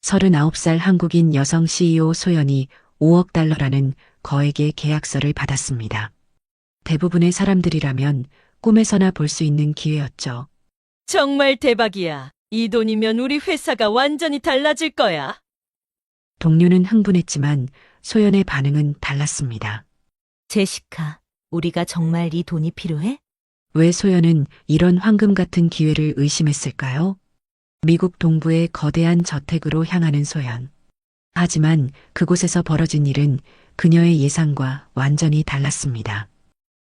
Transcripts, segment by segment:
39살 한국인 여성 CEO 소연이 5억 달러라는 거액의 계약서를 받았습니다. 대부분의 사람들이라면 꿈에서나 볼 수 있는 기회였죠. 정말 대박이야. 이 돈이면 우리 회사가 완전히 달라질 거야. 동료는 흥분했지만 소연의 반응은 달랐습니다. 제시카, 우리가 정말 이 돈이 필요해? 왜 소연은 이런 황금 같은 기회를 의심했을까요? 미국 동부의 거대한 저택으로 향하는 소연. 하지만 그곳에서 벌어진 일은 그녀의 예상과 완전히 달랐습니다.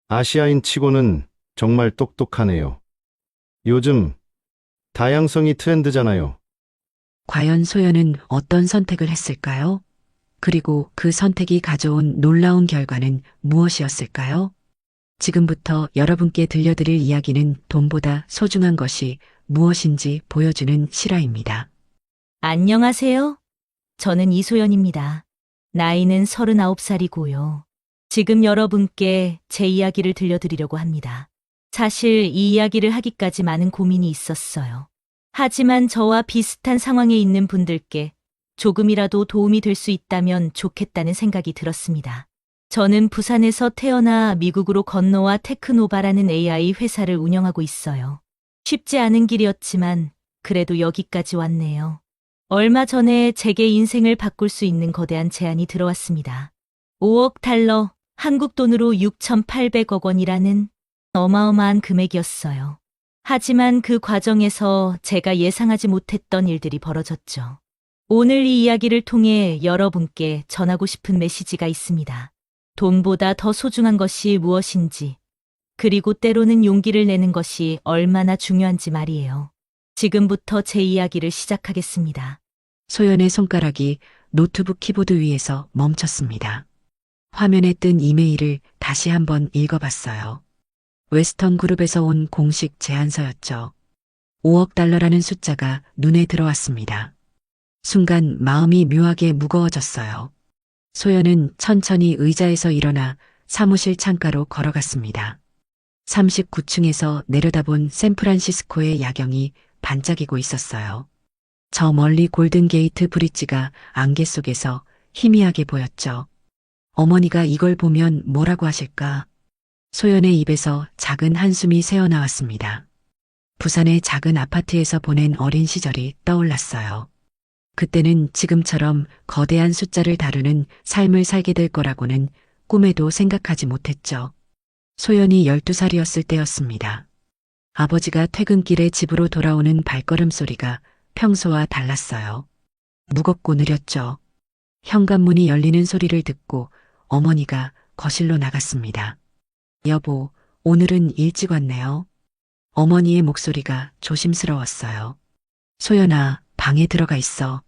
아시아인 치고는 정말 똑똑하네요. 요즘 다양성이 트렌드잖아요. 과연 소연은 어떤 선택을 했을까요? 그리고 그 선택이 가져온 놀라운 결과는 무엇이었을까요? 지금부터 여러분께 들려드릴 이야기는 돈보다 소중한 것이 무엇인지 보여주는 실화입니다. 안녕하세요. 저는 이소연입니다. 나이는 39살이고요. 지금 여러분께 제 이야기를 들려드리려고 합니다. 사실 이 이야기를 하기까지 많은 고민이 있었어요. 하지만 저와 비슷한 상황에 있는 분들께 조금이라도 도움이 될 수 있다면 좋겠다는 생각이 들었습니다. 저는 부산에서 태어나 미국으로 건너와 테크노바라는 AI 회사를 운영하고 있어요. 쉽지 않은 길이었지만 그래도 여기까지 왔네요. 얼마 전에 제게 인생을 바꿀 수 있는 거대한 제안이 들어왔습니다. 5억 달러, 한국 돈으로 6,800억 원이라는 어마어마한 금액이었어요. 하지만 그 과정에서 제가 예상하지 못했던 일들이 벌어졌죠. 오늘 이 이야기를 통해 여러분께 전하고 싶은 메시지가 있습니다. 돈보다 더 소중한 것이 무엇인지, 그리고 때로는 용기를 내는 것이 얼마나 중요한지 말이에요. 지금부터 제 이야기를 시작하겠습니다. 소연의 손가락이 노트북 키보드 위에서 멈췄습니다. 화면에 뜬 이메일을 다시 한번 읽어봤어요. 웨스턴 그룹에서 온 공식 제안서였죠. 5억 달러라는 숫자가 눈에 들어왔습니다. 순간 마음이 묘하게 무거워졌어요. 소연은 천천히 의자에서 일어나 사무실 창가로 걸어갔습니다. 39층에서 내려다본 샌프란시스코의 야경이 반짝이고 있었어요. 저 멀리 골든게이트 브릿지가 안개 속에서 희미하게 보였죠. 어머니가 이걸 보면 뭐라고 하실까? 소연의 입에서 작은 한숨이 새어나왔습니다. 부산의 작은 아파트에서 보낸 어린 시절이 떠올랐어요. 그때는 지금처럼 거대한 숫자를 다루는 삶을 살게 될 거라고는 꿈에도 생각하지 못했죠. 소연이 12살이었을 때였습니다. 아버지가 퇴근길에 집으로 돌아오는 발걸음 소리가 평소와 달랐어요. 무겁고 느렸죠. 현관문이 열리는 소리를 듣고 어머니가 거실로 나갔습니다. 여보, 오늘은 일찍 왔네요. 어머니의 목소리가 조심스러웠어요. 소연아, 방에 들어가 있어.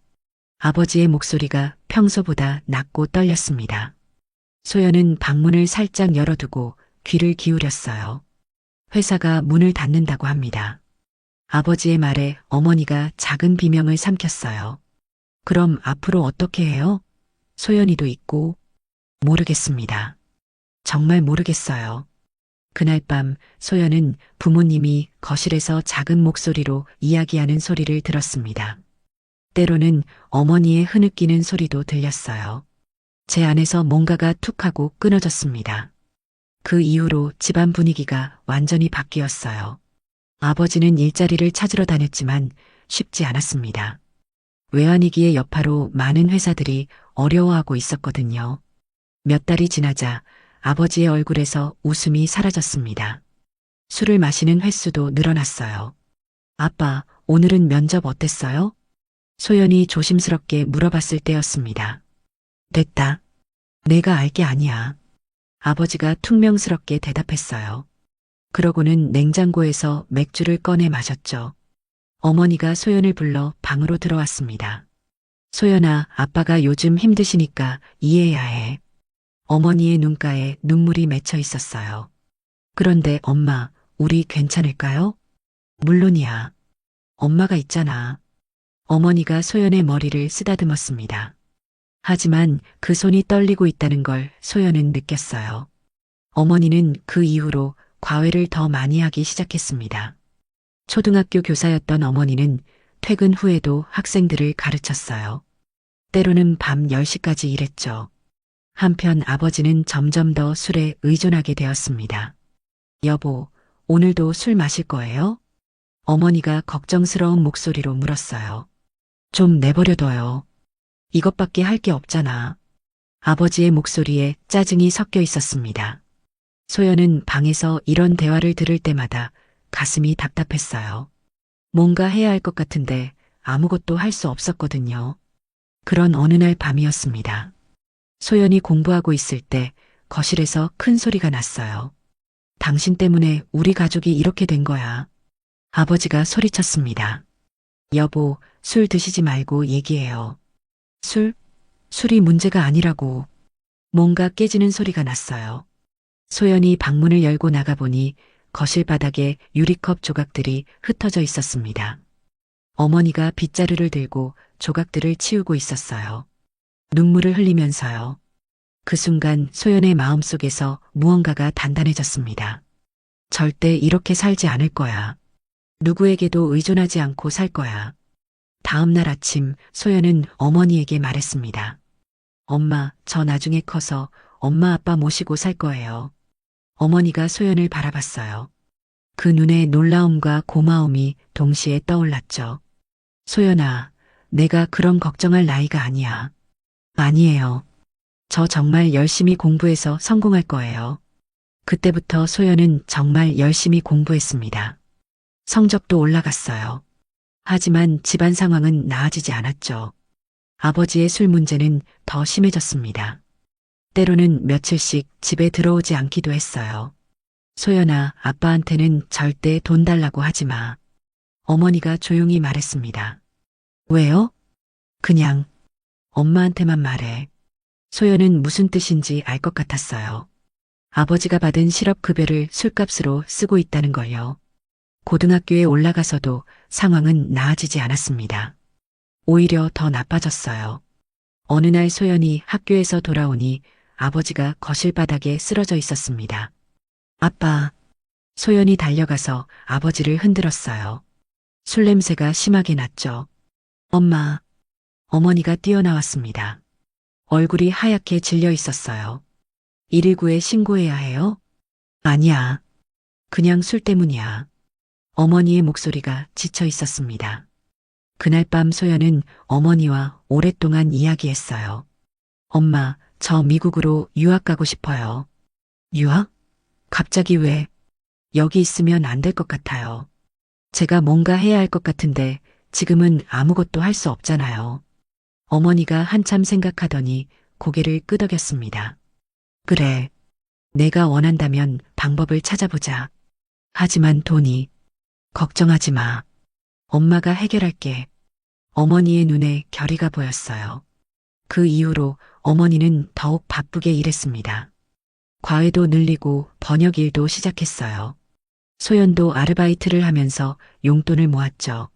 아버지의 목소리가 평소보다 낮고 떨렸습니다. 소연은 방문을 살짝 열어두고 귀를 기울였어요. 회사가 문을 닫는다고 합니다. 아버지의 말에 어머니가 작은 비명을 삼켰어요. 그럼 앞으로 어떻게 해요? 소연이도 있고. 모르겠습니다. 정말 모르겠어요. 그날 밤 소연은 부모님이 거실에서 작은 목소리로 이야기하는 소리를 들었습니다. 때로는 어머니의 흐느끼는 소리도 들렸어요. 제 안에서 뭔가가 툭 하고 끊어졌습니다. 그 이후로 집안 분위기가 완전히 바뀌었어요. 아버지는 일자리를 찾으러 다녔지만 쉽지 않았습니다. 외환위기의 여파로 많은 회사들이 어려워하고 있었거든요. 몇 달이 지나자 아버지의 얼굴에서 웃음이 사라졌습니다. 술을 마시는 횟수도 늘어났어요. 아빠, 오늘은 면접 어땠어요? 소연이 조심스럽게 물어봤을 때였습니다. 됐다. 내가 알 게 아니야. 아버지가 퉁명스럽게 대답했어요. 그러고는 냉장고에서 맥주를 꺼내 마셨죠. 어머니가 소연을 불러 방으로 들어왔습니다. 소연아, 아빠가 요즘 힘드시니까 이해해야 해. 어머니의 눈가에 눈물이 맺혀 있었어요. 그런데 엄마, 우리 괜찮을까요? 물론이야. 엄마가 있잖아. 어머니가 소연의 머리를 쓰다듬었습니다. 하지만 그 손이 떨리고 있다는 걸 소연은 느꼈어요. 어머니는 그 이후로 과외를 더 많이 하기 시작했습니다. 초등학교 교사였던 어머니는 퇴근 후에도 학생들을 가르쳤어요. 때로는 밤 10시까지 일했죠. 한편 아버지는 점점 더 술에 의존하게 되었습니다. 여보, 오늘도 술 마실 거예요? 어머니가 걱정스러운 목소리로 물었어요. 좀 내버려둬요. 이것밖에 할 게 없잖아. 아버지의 목소리에 짜증이 섞여 있었습니다. 소연은 방에서 이런 대화를 들을 때마다 가슴이 답답했어요. 뭔가 해야 할 것 같은데 아무것도 할 수 없었거든요. 그런 어느 날 밤이었습니다. 소연이 공부하고 있을 때 거실에서 큰 소리가 났어요. 당신 때문에 우리 가족이 이렇게 된 거야. 아버지가 소리쳤습니다. 여보, 술 드시지 말고 얘기해요. 술이 문제가 아니라고. 뭔가 깨지는 소리가 났어요. 소연이 방문을 열고 나가보니 거실 바닥에 유리컵 조각들이 흩어져 있었습니다. 어머니가 빗자루를 들고 조각들을 치우고 있었어요. 눈물을 흘리면서요. 그 순간 소연의 마음속에서 무언가가 단단해졌습니다. 절대 이렇게 살지 않을 거야. 누구에게도 의존하지 않고 살 거야. 다음 날 아침 소연은 어머니에게 말했습니다. 엄마, 저 나중에 커서 엄마 아빠 모시고 살 거예요. 어머니가 소연을 바라봤어요. 그 눈에 놀라움과 고마움이 동시에 떠올랐죠. 소연아, 내가 그런 걱정할 나이가 아니야. 아니에요. 저 정말 열심히 공부해서 성공할 거예요. 그때부터 소연은 정말 열심히 공부했습니다. 성적도 올라갔어요. 하지만 집안 상황은 나아지지 않았죠. 아버지의 술 문제는 더 심해졌습니다. 때로는 며칠씩 집에 들어오지 않기도 했어요. 소연아, 아빠한테는 절대 돈 달라고 하지 마. 어머니가 조용히 말했습니다. 왜요? 그냥 엄마한테만 말해. 소연은 무슨 뜻인지 알 것 같았어요. 아버지가 받은 실업급여를 술값으로 쓰고 있다는 걸요. 고등학교에 올라가서도 상황은 나아지지 않았습니다. 오히려 더 나빠졌어요. 어느 날 소연이 학교에서 돌아오니 아버지가 거실 바닥에 쓰러져 있었습니다. 아빠. 소연이 달려가서 아버지를 흔들었어요. 술 냄새가 심하게 났죠. 엄마. 어머니가 뛰어나왔습니다. 얼굴이 하얗게 질려 있었어요. 119에 신고해야 해요? 아니야. 그냥 술 때문이야. 어머니의 목소리가 지쳐 있었습니다. 그날 밤 소연은 어머니와 오랫동안 이야기했어요. 엄마, 저 미국으로 유학 가고 싶어요. 유학? 갑자기 왜? 여기 있으면 안 될 것 같아요. 제가 뭔가 해야 할 것 같은데 지금은 아무것도 할 수 없잖아요. 어머니가 한참 생각하더니 고개를 끄덕였습니다. 그래. 내가 원한다면 방법을 찾아보자. 하지만 돈이. 걱정하지 마. 엄마가 해결할게. 어머니의 눈에 결의가 보였어요. 그 이후로 어머니는 더욱 바쁘게 일했습니다. 과외도 늘리고 번역 일도 시작했어요. 소연도 아르바이트를 하면서 용돈을 모았죠.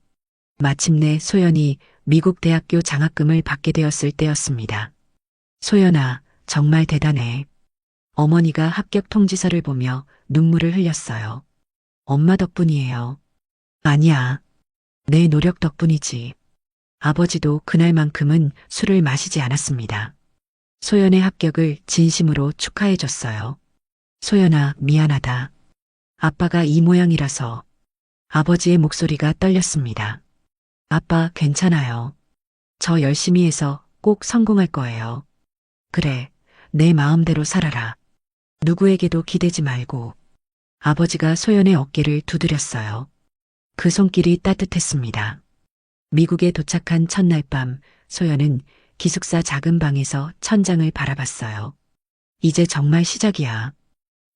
마침내 소연이 미국 대학교 장학금을 받게 되었을 때였습니다. 소연아, 정말 대단해. 어머니가 합격 통지서를 보며 눈물을 흘렸어요. 엄마 덕분이에요. 아니야. 내 노력 덕분이지. 아버지도 그날만큼은 술을 마시지 않았습니다. 소연의 합격을 진심으로 축하해줬어요. 소연아, 미안하다. 아빠가 이 모양이라서. 아버지의 목소리가 떨렸습니다. 아빠, 괜찮아요. 저 열심히 해서 꼭 성공할 거예요. 그래, 내 마음대로 살아라. 누구에게도 기대지 말고. 아버지가 소연의 어깨를 두드렸어요. 그 손길이 따뜻했습니다. 미국에 도착한 첫날 밤, 소연은 기숙사 작은 방에서 천장을 바라봤어요. 이제 정말 시작이야.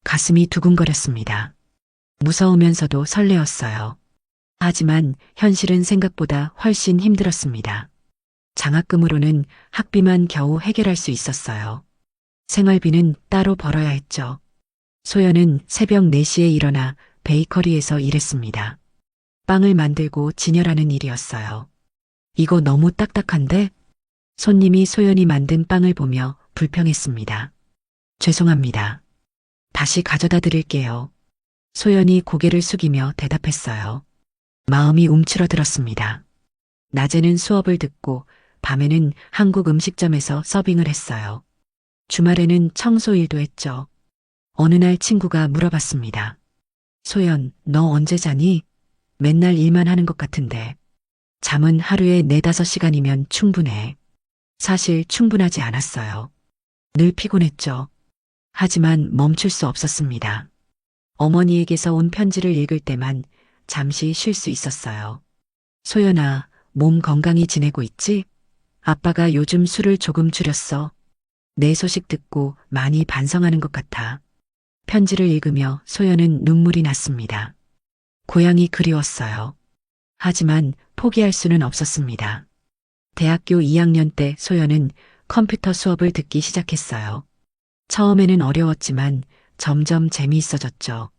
가슴이 두근거렸습니다. 무서우면서도 설레었어요. 하지만 현실은 생각보다 훨씬 힘들었습니다. 장학금으로는 학비만 겨우 해결할 수 있었어요. 생활비는 따로 벌어야 했죠. 소연은 새벽 4시에 일어나 베이커리에서 일했습니다. 빵을 만들고 진열하는 일이었어요. 이거 너무 딱딱한데? 손님이 소연이 만든 빵을 보며 불평했습니다. 죄송합니다. 다시 가져다 드릴게요. 소연이 고개를 숙이며 대답했어요. 마음이 움츠러들었습니다. 낮에는 수업을 듣고 밤에는 한국 음식점에서 서빙을 했어요. 주말에는 청소 일도 했죠. 어느 날 친구가 물어봤습니다. 소연, 너 언제 자니? 맨날 일만 하는 것 같은데. 잠은 하루에 4~5시간이면 충분해. 사실 충분하지 않았어요. 늘 피곤했죠. 하지만 멈출 수 없었습니다. 어머니에게서 온 편지를 읽을 때만 잠시 쉴 수 있었어요. 소연아, 몸 건강히 지내고 있지? 아빠가 요즘 술을 조금 줄였어. 내 소식 듣고 많이 반성하는 것 같아. 편지를 읽으며 소연은 눈물이 났습니다. 고향이 그리웠어요. 하지만 포기할 수는 없었습니다. 대학교 2학년 때 소연은 컴퓨터 수업을 듣기 시작했어요. 처음에는 어려웠지만 점점 재미있어졌죠.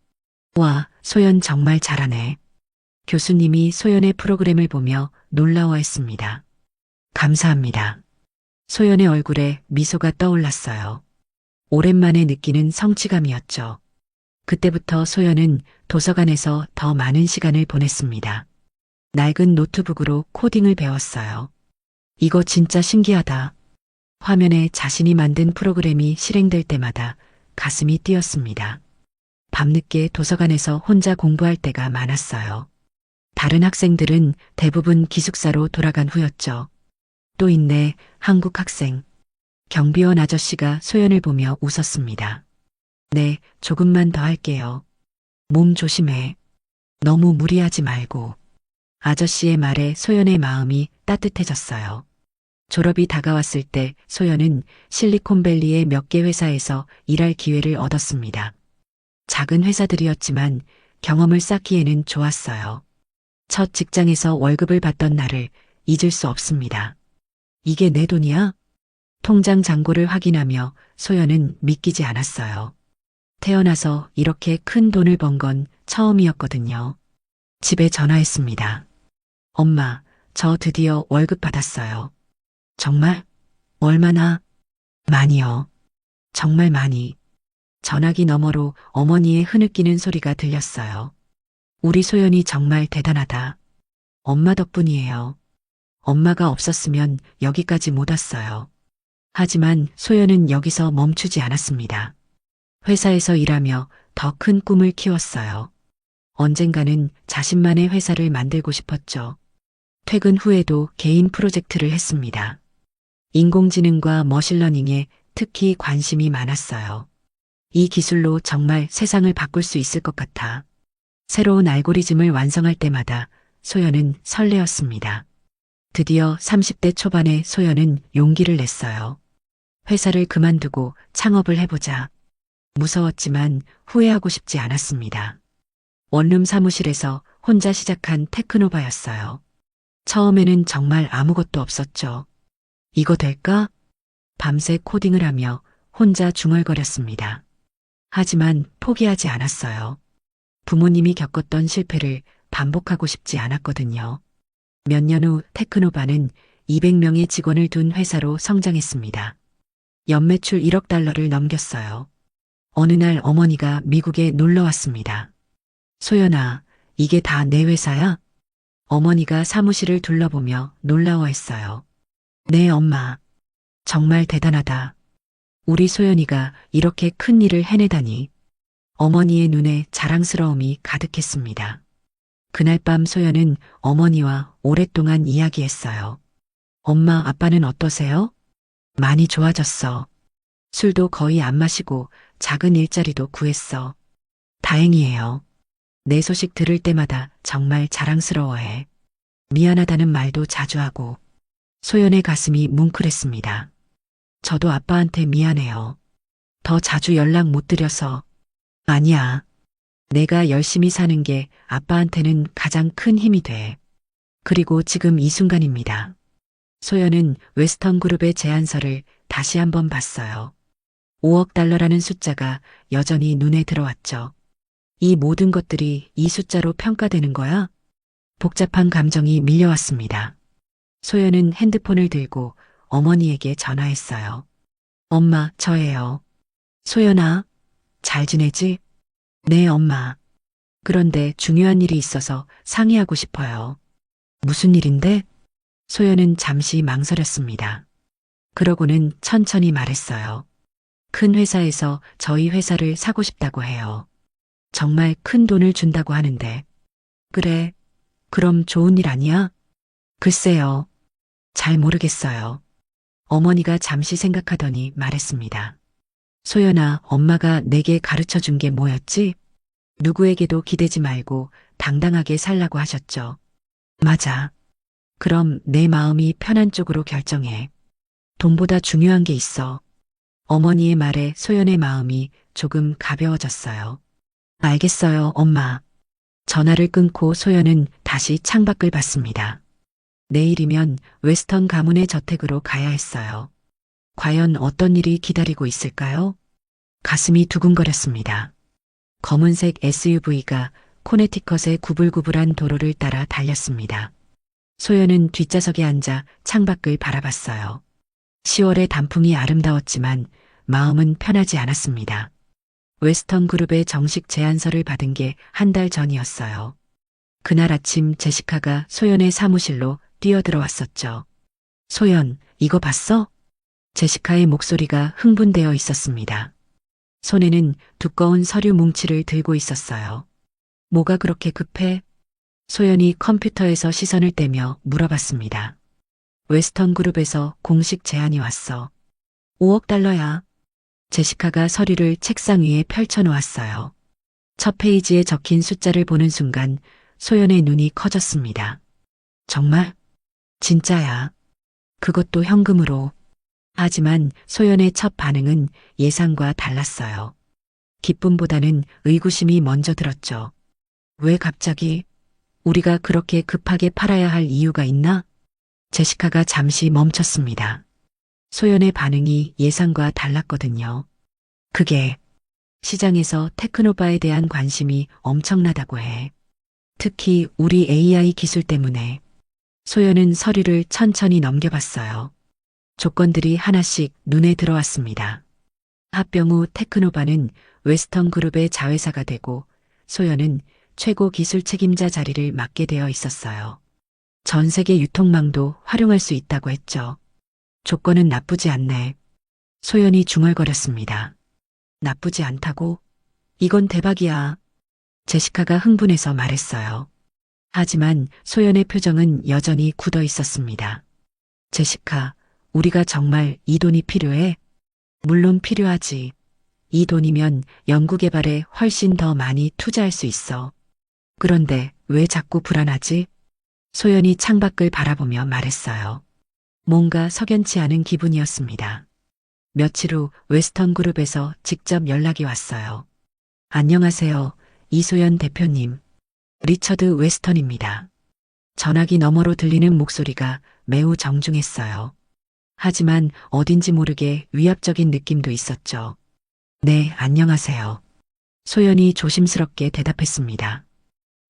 와, 소연 정말 잘하네. 교수님이 소연의 프로그램을 보며 놀라워했습니다. 감사합니다. 소연의 얼굴에 미소가 떠올랐어요. 오랜만에 느끼는 성취감이었죠. 그때부터 소연은 도서관에서 더 많은 시간을 보냈습니다. 낡은 노트북으로 코딩을 배웠어요. 이거 진짜 신기하다. 화면에 자신이 만든 프로그램이 실행될 때마다 가슴이 뛰었습니다. 밤늦게 도서관에서 혼자 공부할 때가 많았어요. 다른 학생들은 대부분 기숙사로 돌아간 후였죠. 또 있네, 한국 학생. 경비원 아저씨가 소연을 보며 웃었습니다. 네, 조금만 더 할게요. 몸 조심해. 너무 무리하지 말고. 아저씨의 말에 소연의 마음이 따뜻해졌어요. 졸업이 다가왔을 때 소연은 실리콘밸리의 몇 개 회사에서 일할 기회를 얻었습니다. 작은 회사들이었지만 경험을 쌓기에는 좋았어요. 첫 직장에서 월급을 받던 날을 잊을 수 없습니다. 이게 내 돈이야? 통장 잔고를 확인하며 소연은 믿기지 않았어요. 태어나서 이렇게 큰 돈을 번 건 처음이었거든요. 집에 전화했습니다. 엄마, 저 드디어 월급 받았어요. 정말? 얼마나? 많이요. 정말 많이. 전화기 너머로 어머니의 흐느끼는 소리가 들렸어요. 우리 소연이 정말 대단하다. 엄마 덕분이에요. 엄마가 없었으면 여기까지 못 왔어요. 하지만 소연은 여기서 멈추지 않았습니다. 회사에서 일하며 더 큰 꿈을 키웠어요. 언젠가는 자신만의 회사를 만들고 싶었죠. 퇴근 후에도 개인 프로젝트를 했습니다. 인공지능과 머신러닝에 특히 관심이 많았어요. 이 기술로 정말 세상을 바꿀 수 있을 것 같아. 새로운 알고리즘을 완성할 때마다 소연은 설레었습니다. 드디어 30대 초반의 소연은 용기를 냈어요. 회사를 그만두고 창업을 해보자. 무서웠지만 후회하고 싶지 않았습니다. 원룸 사무실에서 혼자 시작한 테크노바였어요. 처음에는 정말 아무것도 없었죠. 이거 될까? 밤새 코딩을 하며 혼자 중얼거렸습니다. 하지만 포기하지 않았어요. 부모님이 겪었던 실패를 반복하고 싶지 않았거든요. 몇 년 후 테크노바는 200명의 직원을 둔 회사로 성장했습니다. 연매출 1억 달러를 넘겼어요. 어느 날 어머니가 미국에 놀러 왔습니다. 소연아, 이게 다 내 회사야? 어머니가 사무실을 둘러보며 놀라워했어요. 네, 엄마. 정말 대단하다. 우리 소연이가 이렇게 큰 일을 해내다니. 어머니의 눈에 자랑스러움이 가득했습니다. 그날 밤 소연은 어머니와 오랫동안 이야기했어요. 엄마, 아빠는 어떠세요? 많이 좋아졌어. 술도 거의 안 마시고 작은 일자리도 구했어. 다행이에요. 내 소식 들을 때마다 정말 자랑스러워해. 미안하다는 말도 자주 하고. 소연의 가슴이 뭉클했습니다. 저도 아빠한테 미안해요. 더 자주 연락 못 드려서. 아니야. 내가 열심히 사는 게 아빠한테는 가장 큰 힘이 돼. 그리고 지금 이 순간입니다. 소연은 웨스턴 그룹의 제안서를 다시 한번 봤어요. 5억 달러라는 숫자가 여전히 눈에 들어왔죠. 이 모든 것들이 이 숫자로 평가되는 거야? 복잡한 감정이 밀려왔습니다. 소연은 핸드폰을 들고 어머니에게 전화했어요. 엄마, 저예요. 소연아, 잘 지내지? 네, 엄마. 그런데 중요한 일이 있어서 상의하고 싶어요. 무슨 일인데? 소연은 잠시 망설였습니다. 그러고는 천천히 말했어요. 큰 회사에서 저희 회사를 사고 싶다고 해요. 정말 큰 돈을 준다고 하는데. 그래, 그럼 좋은 일 아니야? 글쎄요. 잘 모르겠어요. 어머니가 잠시 생각하더니 말했습니다. 소연아, 엄마가 내게 가르쳐 준 게 뭐였지? 누구에게도 기대지 말고 당당하게 살라고 하셨죠. 맞아. 그럼 내 마음이 편한 쪽으로 결정해. 돈보다 중요한 게 있어. 어머니의 말에 소연의 마음이 조금 가벼워졌어요. 알겠어요, 엄마. 전화를 끊고 소연은 다시 창밖을 봤습니다. 내일이면 웨스턴 가문의 저택으로 가야 했어요. 과연 어떤 일이 기다리고 있을까요? 가슴이 두근거렸습니다. 검은색 SUV가 코네티컷의 구불구불한 도로를 따라 달렸습니다. 소연은 뒷좌석에 앉아 창밖을 바라봤어요. 10월의 단풍이 아름다웠지만 마음은 편하지 않았습니다. 웨스턴 그룹의 정식 제안서를 받은 게 한 달 전이었어요. 그날 아침 제시카가 소연의 사무실로 뛰어들어왔었죠. 소연, 이거 봤어? 제시카의 목소리가 흥분되어 있었습니다. 손에는 두꺼운 서류 뭉치를 들고 있었어요. 뭐가 그렇게 급해? 소연이 컴퓨터에서 시선을 떼며 물어봤습니다. 웨스턴 그룹에서 공식 제안이 왔어. 5억 달러야. 제시카가 서류를 책상 위에 펼쳐놓았어요. 첫 페이지에 적힌 숫자를 보는 순간 소연의 눈이 커졌습니다. 정말? 진짜야. 그것도 현금으로. 하지만 소연의 첫 반응은 예상과 달랐어요. 기쁨보다는 의구심이 먼저 들었죠. 왜 갑자기? 우리가 그렇게 급하게 팔아야 할 이유가 있나? 제시카가 잠시 멈췄습니다. 소연의 반응이 예상과 달랐거든요. 그게 시장에서 테크노바에 대한 관심이 엄청나다고 해. 특히 우리 AI 기술 때문에. 소연은 서류를 천천히 넘겨봤어요. 조건들이 하나씩 눈에 들어왔습니다. 합병 후 테크노바는 웨스턴 그룹의 자회사가 되고 소연은 최고 기술 책임자 자리를 맡게 되어 있었어요. 전 세계 유통망도 활용할 수 있다고 했죠. 조건은 나쁘지 않네. 소연이 중얼거렸습니다. 나쁘지 않다고? 이건 대박이야. 제시카가 흥분해서 말했어요. 하지만 소연의 표정은 여전히 굳어 있었습니다. 제시카, 우리가 정말 이 돈이 필요해? 물론 필요하지. 이 돈이면 연구개발에 훨씬 더 많이 투자할 수 있어. 그런데 왜 자꾸 불안하지? 소연이 창밖을 바라보며 말했어요. 뭔가 석연치 않은 기분이었습니다. 며칠 후 웨스턴 그룹에서 직접 연락이 왔어요. 안녕하세요, 이소연 대표님. 리처드 웨스턴입니다. 전화기 너머로 들리는 목소리가 매우 정중했어요. 하지만 어딘지 모르게 위압적인 느낌도 있었죠. 네, 안녕하세요. 소연이 조심스럽게 대답했습니다.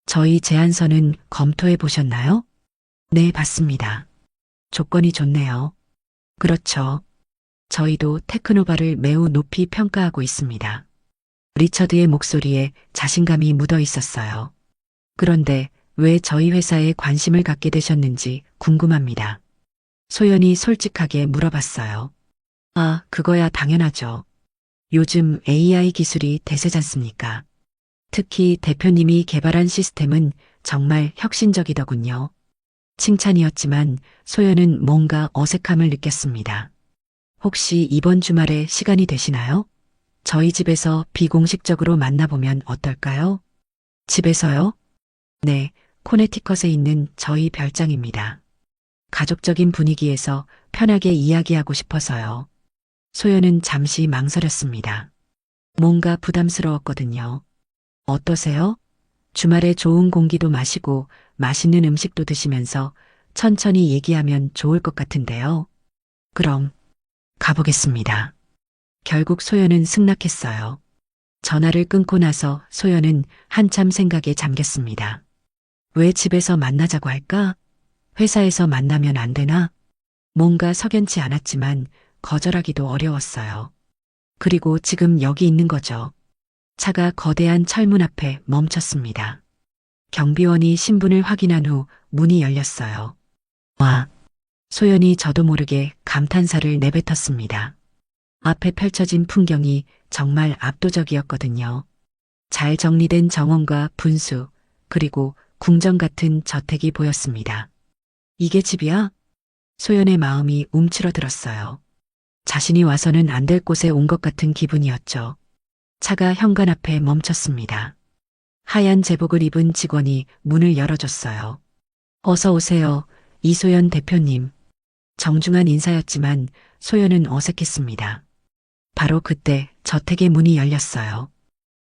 저희 제안서는 검토해 보셨나요? 네, 봤습니다. 조건이 좋네요. 그렇죠. 저희도 테크노바를 매우 높이 평가하고 있습니다. 리처드의 목소리에 자신감이 묻어 있었어요. 그런데 왜 저희 회사에 관심을 갖게 되셨는지 궁금합니다. 소연이 솔직하게 물어봤어요. 아, 그거야 당연하죠. 요즘 AI 기술이 대세잖습니까? 특히 대표님이 개발한 시스템은 정말 혁신적이더군요. 칭찬이었지만 소연은 뭔가 어색함을 느꼈습니다. 혹시 이번 주말에 시간이 되시나요? 저희 집에서 비공식적으로 만나보면 어떨까요? 집에서요? 네, 코네티컷에 있는 저희 별장입니다. 가족적인 분위기에서 편하게 이야기하고 싶어서요. 소연은 잠시 망설였습니다. 뭔가 부담스러웠거든요. 어떠세요? 주말에 좋은 공기도 마시고 맛있는 음식도 드시면서 천천히 얘기하면 좋을 것 같은데요. 그럼 가보겠습니다. 결국 소연은 승낙했어요. 전화를 끊고 나서 소연은 한참 생각에 잠겼습니다. 왜 집에서 만나자고 할까? 회사에서 만나면 안 되나? 뭔가 석연치 않았지만 거절하기도 어려웠어요. 그리고 지금 여기 있는 거죠. 차가 거대한 철문 앞에 멈췄습니다. 경비원이 신분을 확인한 후 문이 열렸어요. 와, 소연이 저도 모르게 감탄사를 내뱉었습니다. 앞에 펼쳐진 풍경이 정말 압도적이었거든요. 잘 정리된 정원과 분수, 그리고 궁전 같은 저택이 보였습니다. 이게 집이야? 소연의 마음이 움츠러들었어요. 자신이 와서는 안 될 곳에 온 것 같은 기분이었죠. 차가 현관 앞에 멈췄습니다. 하얀 제복을 입은 직원이 문을 열어줬어요. 어서 오세요, 이소연 대표님. 정중한 인사였지만 소연은 어색했습니다. 바로 그때 저택의 문이 열렸어요.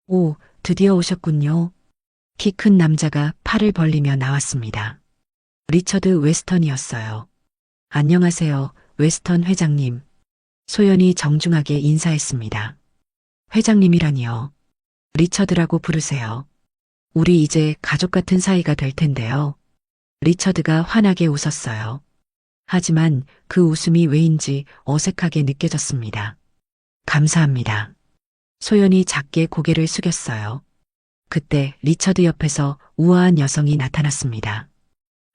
오, 드디어 오셨군요. 키 큰 남자가 팔을 벌리며 나왔습니다. 리처드 웨스턴이었어요. 안녕하세요, 웨스턴 회장님. 소연이 정중하게 인사했습니다. 회장님이라니요. 리처드라고 부르세요. 우리 이제 가족 같은 사이가 될 텐데요. 리처드가 환하게 웃었어요. 하지만 그 웃음이 왜인지 어색하게 느껴졌습니다. 감사합니다. 소연이 작게 고개를 숙였어요. 그때 리처드 옆에서 우아한 여성이 나타났습니다.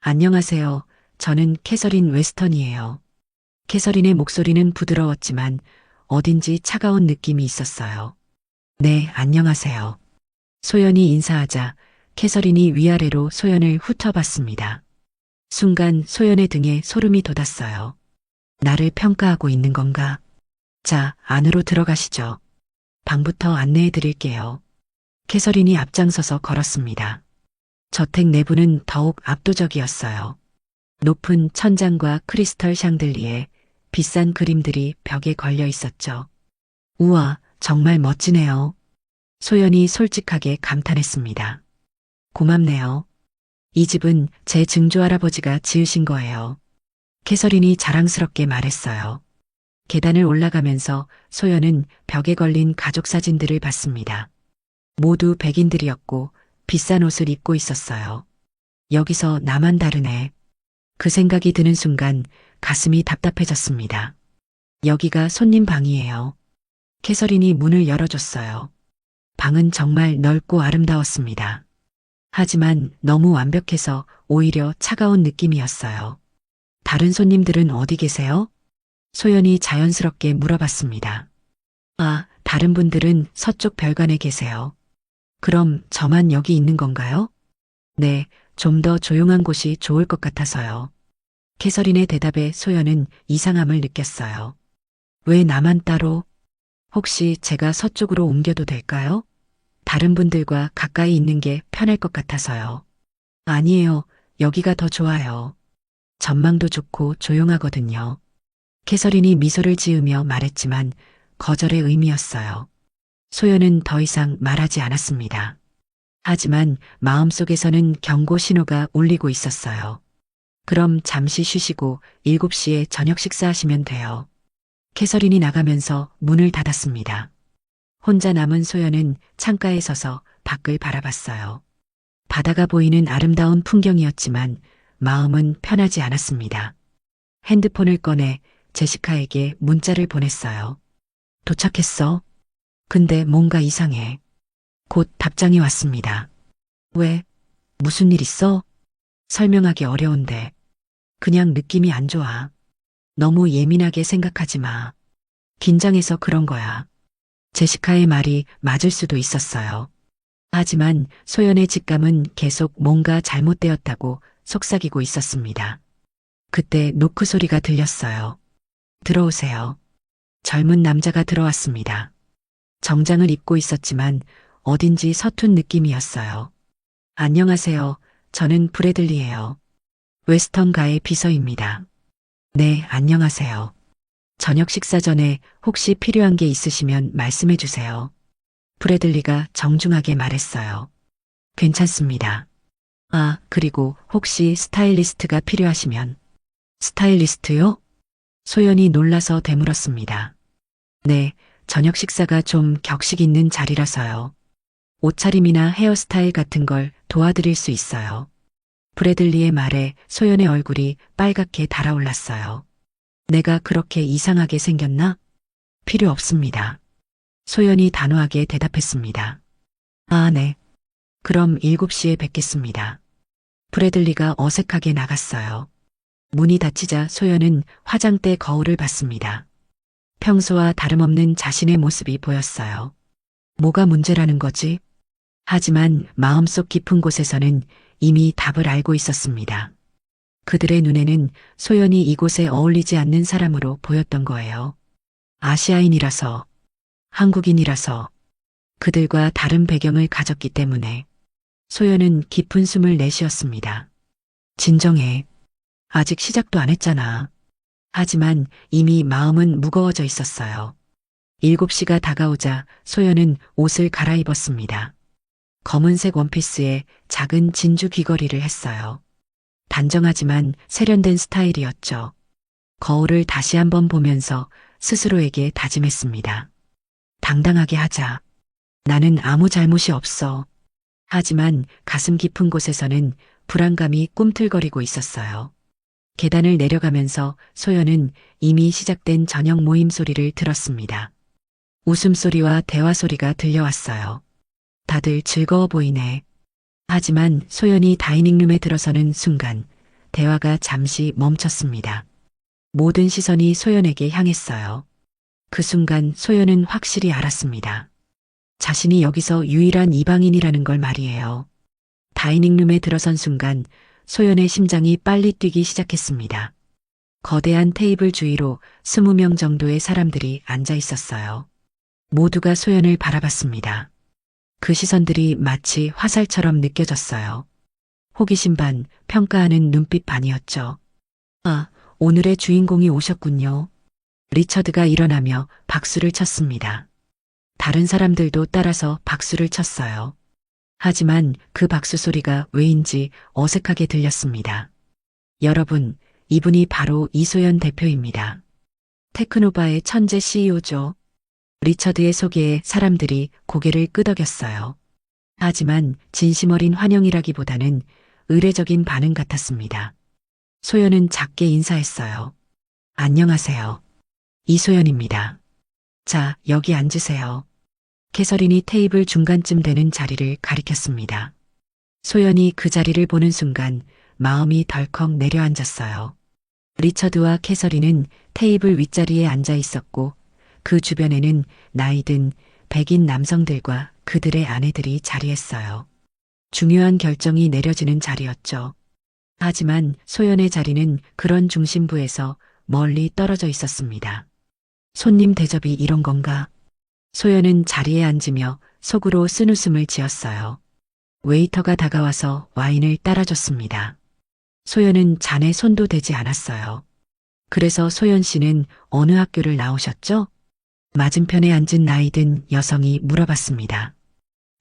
안녕하세요. 저는 캐서린 웨스턴이에요. 캐서린의 목소리는 부드러웠지만 어딘지 차가운 느낌이 있었어요. 네, 안녕하세요. 소연이 인사하자 캐서린이 위아래로 소연을 훑어봤습니다. 순간 소연의 등에 소름이 돋았어요. 나를 평가하고 있는 건가? 자, 안으로 들어가시죠. 방부터 안내해 드릴게요. 캐서린이 앞장서서 걸었습니다. 저택 내부는 더욱 압도적이었어요. 높은 천장과 크리스털 샹들리에 비싼 그림들이 벽에 걸려 있었죠. 우와, 정말 멋지네요. 소연이 솔직하게 감탄했습니다. 고맙네요. 이 집은 제 증조할아버지가 지으신 거예요. 캐서린이 자랑스럽게 말했어요. 계단을 올라가면서 소연은 벽에 걸린 가족 사진들을 봤습니다. 모두 백인들이었고 비싼 옷을 입고 있었어요. 여기서 나만 다르네. 그 생각이 드는 순간 가슴이 답답해졌습니다. 여기가 손님 방이에요. 캐서린이 문을 열어줬어요. 방은 정말 넓고 아름다웠습니다. 하지만 너무 완벽해서 오히려 차가운 느낌이었어요. 다른 손님들은 어디 계세요? 소연이 자연스럽게 물어봤습니다. 아, 다른 분들은 서쪽 별관에 계세요. 그럼 저만 여기 있는 건가요? 네, 좀 더 조용한 곳이 좋을 것 같아서요. 캐서린의 대답에 소연은 이상함을 느꼈어요. 왜 나만 따로? 혹시 제가 서쪽으로 옮겨도 될까요? 다른 분들과 가까이 있는 게 편할 것 같아서요. 아니에요. 여기가 더 좋아요. 전망도 좋고 조용하거든요. 캐서린이 미소를 지으며 말했지만 거절의 의미였어요. 소연은 더 이상 말하지 않았습니다. 하지만 마음속에서는 경고 신호가 울리고 있었어요. 그럼 잠시 쉬시고 7시에 저녁 식사하시면 돼요. 캐서린이 나가면서 문을 닫았습니다. 혼자 남은 소연은 창가에 서서 밖을 바라봤어요. 바다가 보이는 아름다운 풍경이었지만 마음은 편하지 않았습니다. 핸드폰을 꺼내 제시카에게 문자를 보냈어요. 도착했어. 근데 뭔가 이상해. 곧 답장이 왔습니다. 왜? 무슨 일 있어? 설명하기 어려운데. 그냥 느낌이 안 좋아. 너무 예민하게 생각하지 마. 긴장해서 그런 거야. 제시카의 말이 맞을 수도 있었어요. 하지만 소연의 직감은 계속 뭔가 잘못되었다고 속삭이고 있었습니다. 그때 노크 소리가 들렸어요. 들어오세요. 젊은 남자가 들어왔습니다. 정장을 입고 있었지만 어딘지 서툰 느낌이었어요. 안녕하세요. 저는 브래들리예요. 웨스턴가의 비서입니다. 네, 안녕하세요. 저녁 식사 전에 혹시 필요한 게 있으시면 말씀해 주세요. 브래들리가 정중하게 말했어요. 괜찮습니다. 아, 그리고 혹시 스타일리스트가 필요하시면. 스타일리스트요? 소연이 놀라서 되물었습니다. 네, 저녁 식사가 좀 격식 있는 자리라서요. 옷차림이나 헤어스타일 같은 걸 도와드릴 수 있어요. 브래들리의 말에 소연의 얼굴이 빨갛게 달아올랐어요. 내가 그렇게 이상하게 생겼나? 필요 없습니다. 소연이 단호하게 대답했습니다. 아, 네. 그럼 7시에 뵙겠습니다. 브래들리가 어색하게 나갔어요. 문이 닫히자 소연은 화장대 거울을 봤습니다. 평소와 다름없는 자신의 모습이 보였어요. 뭐가 문제라는 거지? 하지만 마음속 깊은 곳에서는 이미 답을 알고 있었습니다. 그들의 눈에는 소연이 이곳에 어울리지 않는 사람으로 보였던 거예요. 아시아인이라서, 한국인이라서, 그들과 다른 배경을 가졌기 때문에 소연은 깊은 숨을 내쉬었습니다. 진정해. 아직 시작도 안 했잖아. 하지만 이미 마음은 무거워져 있었어요. 7시가 다가오자 소연은 옷을 갈아입었습니다. 검은색 원피스에 작은 진주 귀걸이를 했어요. 단정하지만 세련된 스타일이었죠. 거울을 다시 한번 보면서 스스로에게 다짐했습니다. 당당하게 하자. 나는 아무 잘못이 없어. 하지만 가슴 깊은 곳에서는 불안감이 꿈틀거리고 있었어요. 계단을 내려가면서 소연은 이미 시작된 저녁 모임 소리를 들었습니다. 웃음소리와 대화 소리가 들려왔어요. 다들 즐거워 보이네. 하지만 소연이 다이닝룸에 들어서는 순간 대화가 잠시 멈췄습니다. 모든 시선이 소연에게 향했어요. 그 순간 소연은 확실히 알았습니다. 자신이 여기서 유일한 이방인이라는 걸 말이에요. 다이닝룸에 들어선 순간 소연의 심장이 빨리 뛰기 시작했습니다. 거대한 테이블 주위로 20명 정도의 사람들이 앉아 있었어요. 모두가 소연을 바라봤습니다. 그 시선들이 마치 화살처럼 느껴졌어요. 호기심 반, 평가하는 눈빛 반이었죠. 아, 오늘의 주인공이 오셨군요. 리처드가 일어나며 박수를 쳤습니다. 다른 사람들도 따라서 박수를 쳤어요. 하지만 그 박수 소리가 왜인지 어색하게 들렸습니다. 여러분, 이분이 바로 이소연 대표입니다. 테크노바의 천재 CEO죠. 리처드의 소개에 사람들이 고개를 끄덕였어요. 하지만 진심 어린 환영이라기보다는 의례적인 반응 같았습니다. 소연은 작게 인사했어요. 안녕하세요. 이소연입니다. 자, 여기 앉으세요. 캐서린이 테이블 중간쯤 되는 자리를 가리켰습니다. 소연이 그 자리를 보는 순간 마음이 덜컥 내려앉았어요. 리처드와 캐서린은 테이블 윗자리에 앉아 있었고 그 주변에는 나이든 백인 남성들과 그들의 아내들이 자리했어요. 중요한 결정이 내려지는 자리였죠. 하지만 소연의 자리는 그런 중심부에서 멀리 떨어져 있었습니다. 손님 대접이 이런 건가? 소연은 자리에 앉으며 속으로 쓴웃음을 지었어요. 웨이터가 다가와서 와인을 따라줬습니다. 소연은 잔에 손도 대지 않았어요. 그래서 소연 씨는 어느 학교를 나오셨죠? 맞은편에 앉은 나이든 여성이 물어봤습니다.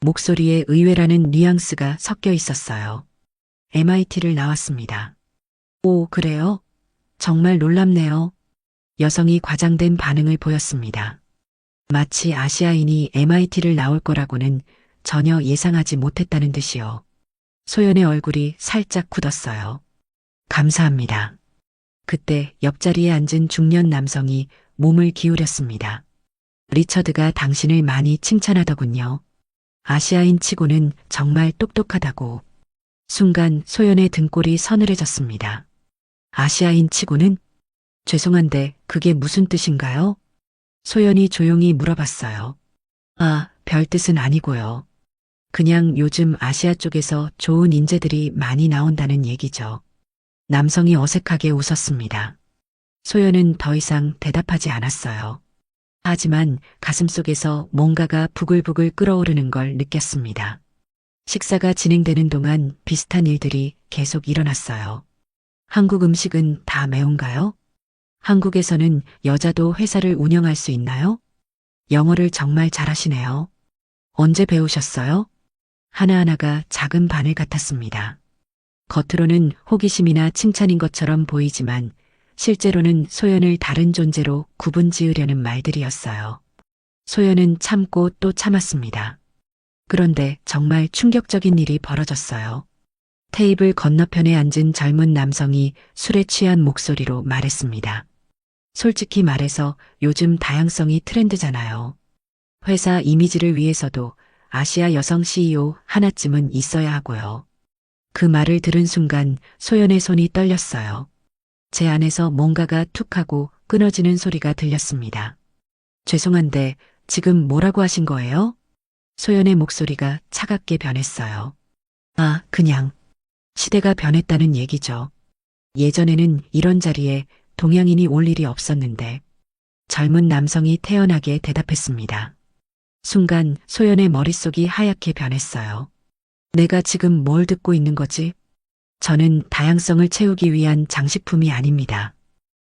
목소리에 의외라는 뉘앙스가 섞여 있었어요. MIT를 나왔습니다. 오, 그래요? 정말 놀랍네요. 여성이 과장된 반응을 보였습니다. 마치 아시아인이 MIT를 나올 거라고는 전혀 예상하지 못했다는 듯이요. 소연의 얼굴이 살짝 굳었어요. 감사합니다. 그때 옆자리에 앉은 중년 남성이 몸을 기울였습니다. 리처드가 당신을 많이 칭찬하더군요. 아시아인 치고는 정말 똑똑하다고. 순간 소연의 등골이 서늘해졌습니다. 아시아인 치고는? 죄송한데 그게 무슨 뜻인가요? 소연이 조용히 물어봤어요. 아, 별 뜻은 아니고요. 그냥 요즘 아시아 쪽에서 좋은 인재들이 많이 나온다는 얘기죠. 남성이 어색하게 웃었습니다. 소연은 더 이상 대답하지 않았어요. 하지만 가슴속에서 뭔가가 부글부글 끓어오르는 걸 느꼈습니다. 식사가 진행되는 동안 비슷한 일들이 계속 일어났어요. 한국 음식은 다 매운가요? 한국에서는 여자도 회사를 운영할 수 있나요? 영어를 정말 잘하시네요. 언제 배우셨어요? 하나하나가 작은 바늘 같았습니다. 겉으로는 호기심이나 칭찬인 것처럼 보이지만 실제로는 소연을 다른 존재로 구분 지으려는 말들이었어요. 소연은 참고 또 참았습니다. 그런데 정말 충격적인 일이 벌어졌어요. 테이블 건너편에 앉은 젊은 남성이 술에 취한 목소리로 말했습니다. 솔직히 말해서 요즘 다양성이 트렌드잖아요. 회사 이미지를 위해서도 아시아 여성 CEO 하나쯤은 있어야 하고요. 그 말을 들은 순간 소연의 손이 떨렸어요. 제 안에서 뭔가가 툭 하고 끊어지는 소리가 들렸습니다. 죄송한데 지금 뭐라고 하신 거예요? 소연의 목소리가 차갑게 변했어요. 아, 그냥 시대가 변했다는 얘기죠. 예전에는 이런 자리에 동양인이 올 일이 없었는데 젊은 남성이 태연하게 대답했습니다. 순간 소연의 머릿속이 하얗게 변했어요. 내가 지금 뭘 듣고 있는 거지? 저는 다양성을 채우기 위한 장식품이 아닙니다.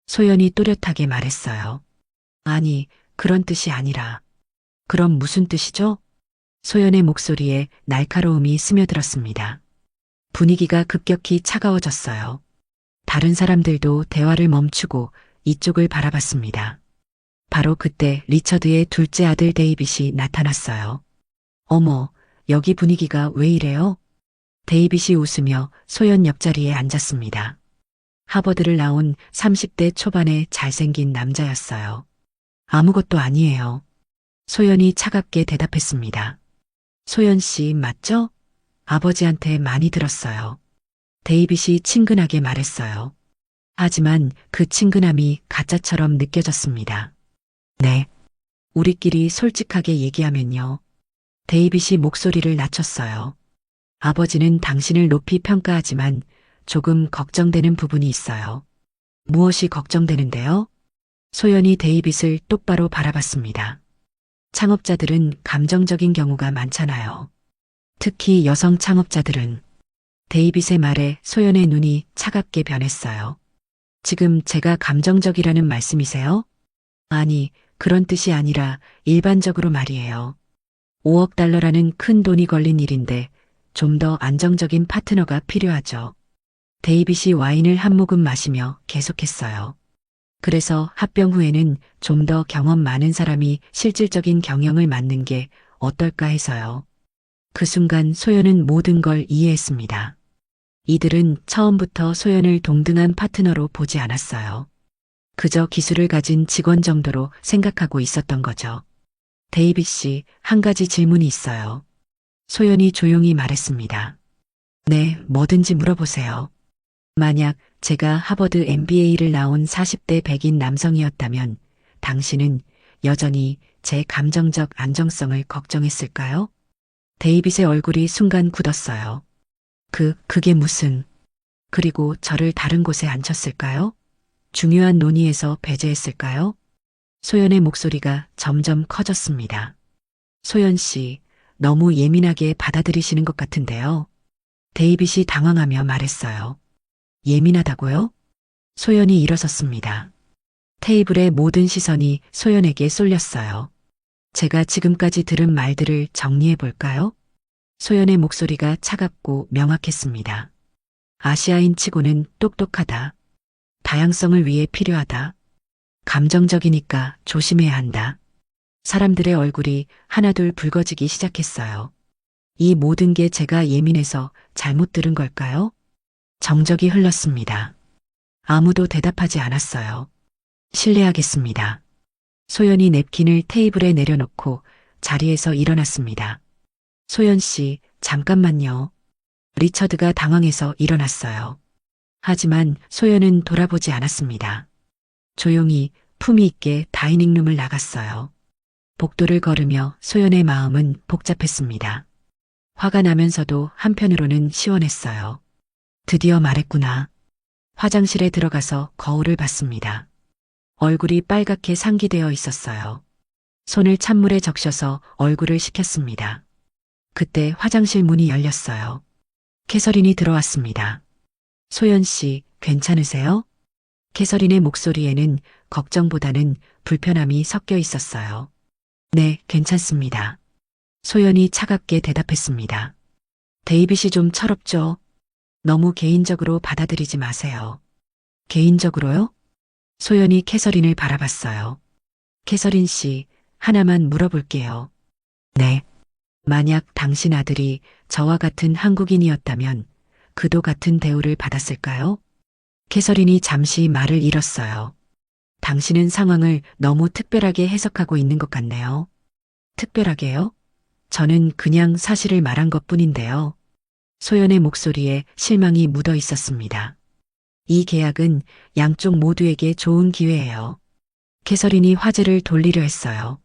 소연이 또렷하게 말했어요. 아니, 그런 뜻이 아니라. 그럼 무슨 뜻이죠? 소연의 목소리에 날카로움이 스며들었습니다. 분위기가 급격히 차가워졌어요. 다른 사람들도 대화를 멈추고 이쪽을 바라봤습니다. 바로 그때 리처드의 둘째 아들 데이빗이 나타났어요. 어머, 여기 분위기가 왜 이래요? 데이빗이 웃으며 소연 옆자리에 앉았습니다. 하버드를 나온 30대 초반의 잘생긴 남자였어요. 아무것도 아니에요. 소연이 차갑게 대답했습니다. 소연 씨 맞죠? 아버지한테 많이 들었어요. 데이빗이 친근하게 말했어요. 하지만 그 친근함이 가짜처럼 느껴졌습니다. 네. 우리끼리 솔직하게 얘기하면요. 데이빗이 목소리를 낮췄어요. 아버지는 당신을 높이 평가하지만 조금 걱정되는 부분이 있어요. 무엇이 걱정되는데요? 소연이 데이빗을 똑바로 바라봤습니다. 창업자들은 감정적인 경우가 많잖아요. 특히 여성 창업자들은. 데이빗의 말에 소연의 눈이 차갑게 변했어요. 지금 제가 감정적이라는 말씀이세요? 아니, 그런 뜻이 아니라 일반적으로 말이에요. 5억 달러라는 큰 돈이 걸린 일인데 좀 더 안정적인 파트너가 필요하죠. 데이빗이 와인을 한 모금 마시며 계속했어요. 그래서 합병 후에는 좀 더 경험 많은 사람이 실질적인 경영을 맡는 게 어떨까 해서요. 그 순간 소연은 모든 걸 이해했습니다. 이들은 처음부터 소연을 동등한 파트너로 보지 않았어요. 그저 기술을 가진 직원 정도로 생각하고 있었던 거죠. 데이빗 씨, 한 가지 질문이 있어요. 소연이 조용히 말했습니다. 네, 뭐든지 물어보세요. 만약 제가 하버드 MBA를 나온 40대 백인 남성이었다면 당신은 여전히 제 감정적 안정성을 걱정했을까요? 데이빗의 얼굴이 순간 굳었어요. 그게 무슨... 그리고 저를 다른 곳에 앉혔을까요? 중요한 논의에서 배제했을까요? 소연의 목소리가 점점 커졌습니다. 소연 씨, 너무 예민하게 받아들이시는 것 같은데요. 데이빗이 당황하며 말했어요. 예민하다고요? 소연이 일어섰습니다. 테이블의 모든 시선이 소연에게 쏠렸어요. 제가 지금까지 들은 말들을 정리해 볼까요? 소연의 목소리가 차갑고 명확했습니다. 아시아인 치고는 똑똑하다. 다양성을 위해 필요하다. 감정적이니까 조심해야 한다. 사람들의 얼굴이 하나둘 붉어지기 시작했어요. 이 모든 게 제가 예민해서 잘못 들은 걸까요? 정적이 흘렀습니다. 아무도 대답하지 않았어요. 실례하겠습니다. 소연이 냅킨을 테이블에 내려놓고 자리에서 일어났습니다. 소연 씨, 잠깐만요. 리처드가 당황해서 일어났어요. 하지만 소연은 돌아보지 않았습니다. 조용히 품위 있게 다이닝룸을 나갔어요. 복도를 걸으며 소연의 마음은 복잡했습니다. 화가 나면서도 한편으로는 시원했어요. 드디어 말했구나. 화장실에 들어가서 거울을 봤습니다. 얼굴이 빨갛게 상기되어 있었어요. 손을 찬물에 적셔서 얼굴을 식혔습니다. 그때 화장실 문이 열렸어요. 캐서린이 들어왔습니다. 소연 씨, 괜찮으세요? 캐서린의 목소리에는 걱정보다는 불편함이 섞여 있었어요. 네, 괜찮습니다. 소연이 차갑게 대답했습니다. 데이빗이 좀 철없죠? 너무 개인적으로 받아들이지 마세요. 개인적으로요? 소연이 캐서린을 바라봤어요. 캐서린 씨, 하나만 물어볼게요. 네. 만약 당신 아들이 저와 같은 한국인이었다면 그도 같은 대우를 받았을까요? 캐서린이 잠시 말을 잃었어요. 당신은 상황을 너무 특별하게 해석하고 있는 것 같네요. 특별하게요? 저는 그냥 사실을 말한 것 뿐인데요. 소연의 목소리에 실망이 묻어 있었습니다. 이 계약은 양쪽 모두에게 좋은 기회예요. 캐서린이 화제를 돌리려 했어요.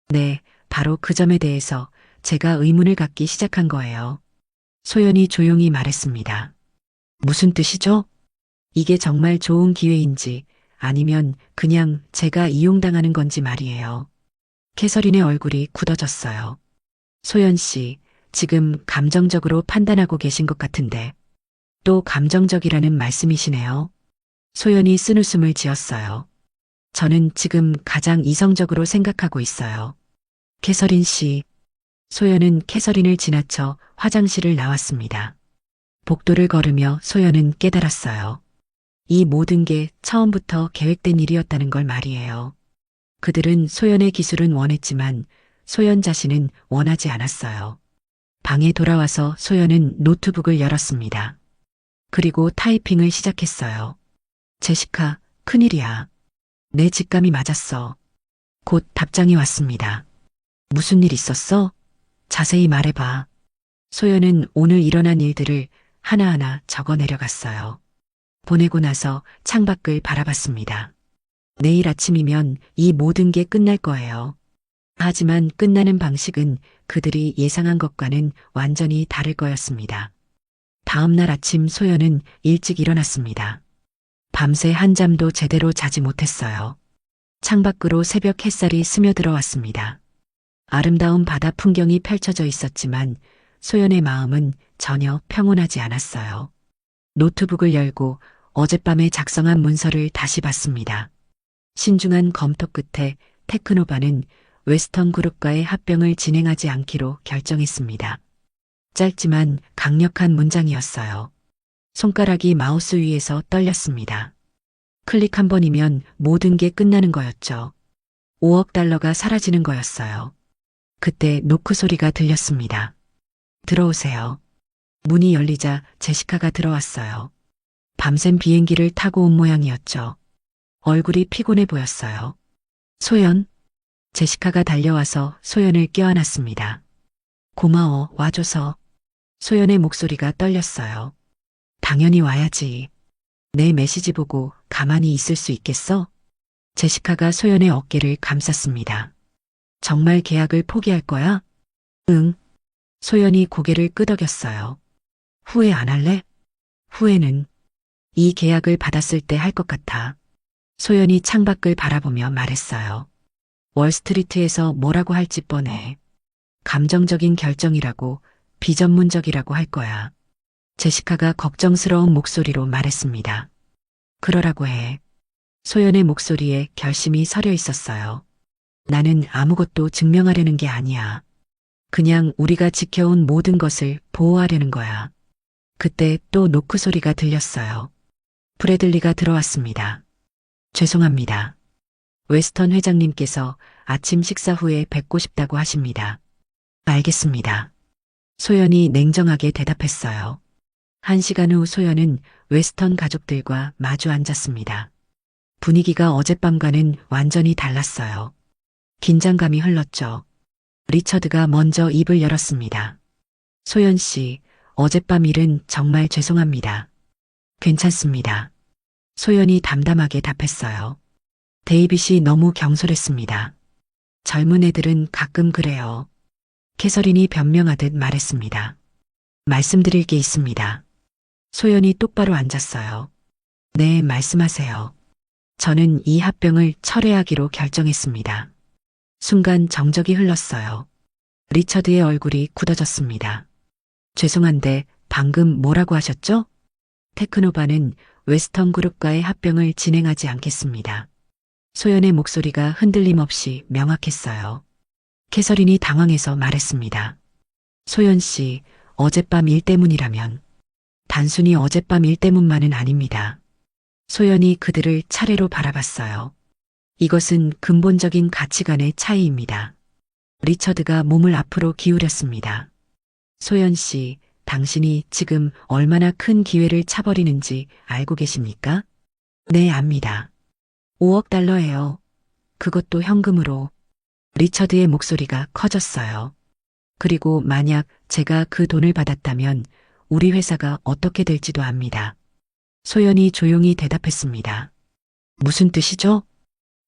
네, 바로 그 점에 대해서 제가 의문을 갖기 시작한 거예요. 소연이 조용히 말했습니다. 무슨 뜻이죠? 이게 정말 좋은 기회인지 아니면 그냥 제가 이용당하는 건지 말이에요. 캐서린의 얼굴이 굳어졌어요. 소연 씨, 지금 감정적으로 판단하고 계신 것 같은데 또 감정적이라는 말씀이시네요. 소연이 쓴웃음을 지었어요. 저는 지금 가장 이성적으로 생각하고 있어요. 캐서린 씨. 소연은 캐서린을 지나쳐 화장실을 나왔습니다. 복도를 걸으며 소연은 깨달았어요. 이 모든 게 처음부터 계획된 일이었다는 걸 말이에요. 그들은 소연의 기술은 원했지만 소연 자신은 원하지 않았어요. 방에 돌아와서 소연은 노트북을 열었습니다. 그리고 타이핑을 시작했어요. 제시카, 큰일이야. 내 직감이 맞았어. 곧 답장이 왔습니다. 무슨 일 있었어? 자세히 말해봐. 소연은 오늘 일어난 일들을 하나하나 적어 내려갔어요. 보내고 나서 창밖을 바라봤습니다. 내일 아침이면 이 모든 게 끝날 거예요. 하지만 끝나는 방식은 그들이 예상한 것과는 완전히 다를 거였습니다. 다음 날 아침 소연은 일찍 일어났습니다. 밤새 한잠도 제대로 자지 못했어요. 창밖으로 새벽 햇살이 스며들어왔습니다. 아름다운 바다 풍경이 펼쳐져 있었지만 소연의 마음은 전혀 평온하지 않았어요. 노트북을 열고 어젯밤에 작성한 문서를 다시 봤습니다. 신중한 검토 끝에 테크노바는 웨스턴 그룹과의 합병을 진행하지 않기로 결정했습니다. 짧지만 강력한 문장이었어요. 손가락이 마우스 위에서 떨렸습니다. 클릭 한 번이면 모든 게 끝나는 거였죠. 5억 달러가 사라지는 거였어요. 그때 노크 소리가 들렸습니다. 들어오세요. 문이 열리자 제시카가 들어왔어요. 밤샘 비행기를 타고 온 모양이었죠. 얼굴이 피곤해 보였어요. 소연? 제시카가 달려와서 소연을 껴안았습니다. 고마워, 와줘서. 소연의 목소리가 떨렸어요. 당연히 와야지. 내 메시지 보고 가만히 있을 수 있겠어? 제시카가 소연의 어깨를 감쌌습니다. 정말 계약을 포기할 거야? 응. 소연이 고개를 끄덕였어요. 후회 안 할래? 후회는 이 계약을 받았을 때 할 것 같아. 소연이 창밖을 바라보며 말했어요. 월스트리트에서 뭐라고 할지 뻔해. 감정적인 결정이라고, 비전문적이라고 할 거야. 제시카가 걱정스러운 목소리로 말했습니다. 그러라고 해. 소연의 목소리에 결심이 서려 있었어요. 나는 아무것도 증명하려는 게 아니야. 그냥 우리가 지켜온 모든 것을 보호하려는 거야. 그때 또 노크 소리가 들렸어요. 브래들리가 들어왔습니다. 죄송합니다. 웨스턴 회장님께서 아침 식사 후에 뵙고 싶다고 하십니다. 알겠습니다. 소연이 냉정하게 대답했어요. 1시간 후 소연은 웨스턴 가족들과 마주 앉았습니다. 분위기가 어젯밤과는 완전히 달랐어요. 긴장감이 흘렀죠. 리처드가 먼저 입을 열었습니다. 소연 씨, 어젯밤 일은 정말 죄송합니다. 괜찮습니다. 소연이 담담하게 답했어요. 데이빗이 너무 경솔했습니다. 젊은 애들은 가끔 그래요. 캐서린이 변명하듯 말했습니다. 말씀드릴 게 있습니다. 소연이 똑바로 앉았어요. 네, 말씀하세요. 저는 이 합병을 철회하기로 결정했습니다. 순간 정적이 흘렀어요. 리처드의 얼굴이 굳어졌습니다. 죄송한데 방금 뭐라고 하셨죠? 테크노바는 웨스턴 그룹과의 합병을 진행하지 않겠습니다. 소연의 목소리가 흔들림 없이 명확했어요. 캐서린이 당황해서 말했습니다. 소연 씨, 어젯밤 일 때문이라면 단순히 어젯밤 일 때문만은 아닙니다. 소연이 그들을 차례로 바라봤어요. 이것은 근본적인 가치관의 차이입니다. 리처드가 몸을 앞으로 기울였습니다. 소연 씨, 당신이 지금 얼마나 큰 기회를 차버리는지 알고 계십니까? 네, 압니다. 5억 달러예요. 그것도 현금으로. 리처드의 목소리가 커졌어요. 그리고 만약 제가 그 돈을 받았다면 우리 회사가 어떻게 될지도 압니다. 소연이 조용히 대답했습니다. 무슨 뜻이죠?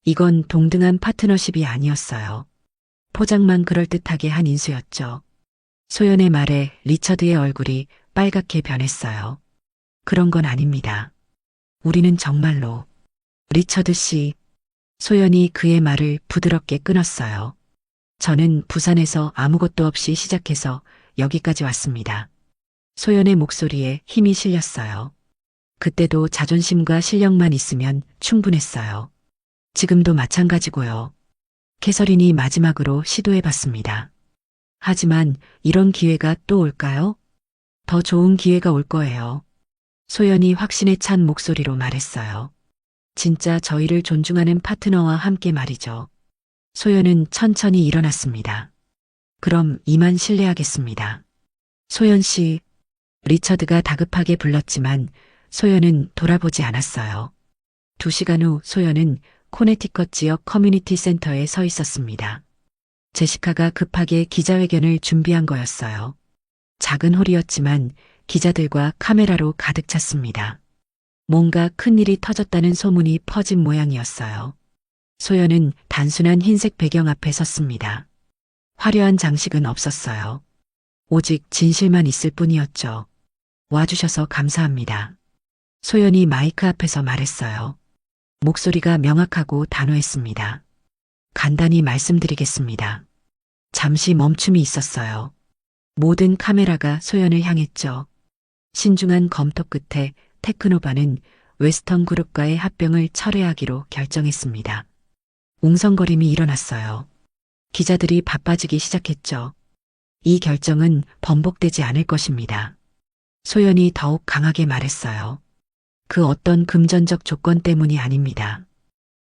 이건 동등한 파트너십이 아니었어요. 포장만 그럴듯하게 한 인수였죠. 소연의 말에 리처드의 얼굴이 빨갛게 변했어요. 그런 건 아닙니다. 우리는 정말로. 리처드 씨. 소연이 그의 말을 부드럽게 끊었어요. 저는 부산에서 아무것도 없이 시작해서 여기까지 왔습니다. 소연의 목소리에 힘이 실렸어요. 그때도 자존심과 실력만 있으면 충분했어요. 지금도 마찬가지고요. 캐서린이 마지막으로 시도해봤습니다. 하지만 이런 기회가 또 올까요? 더 좋은 기회가 올 거예요. 소연이 확신에 찬 목소리로 말했어요. 진짜 저희를 존중하는 파트너와 함께 말이죠. 소연은 천천히 일어났습니다. 그럼 이만 실례하겠습니다. 소연 씨, 리처드가 다급하게 불렀지만 소연은 돌아보지 않았어요. 2시간 후 소연은 코네티컷 지역 커뮤니티 센터에 서 있었습니다. 제시카가 급하게 기자회견을 준비한 거였어요. 작은 홀이었지만 기자들과 카메라로 가득 찼습니다. 뭔가 큰일이 터졌다는 소문이 퍼진 모양이었어요. 소연은 단순한 흰색 배경 앞에 섰습니다. 화려한 장식은 없었어요. 오직 진실만 있을 뿐이었죠. 와주셔서 감사합니다. 소연이 마이크 앞에서 말했어요. 목소리가 명확하고 단호했습니다. 간단히 말씀드리겠습니다. 잠시 멈춤이 있었어요. 모든 카메라가 소연을 향했죠. 신중한 검토 끝에 테크노바는 웨스턴 그룹과의 합병을 철회하기로 결정했습니다. 웅성거림이 일어났어요. 기자들이 바빠지기 시작했죠. 이 결정은 번복되지 않을 것입니다. 소연이 더욱 강하게 말했어요. 그 어떤 금전적 조건 때문이 아닙니다.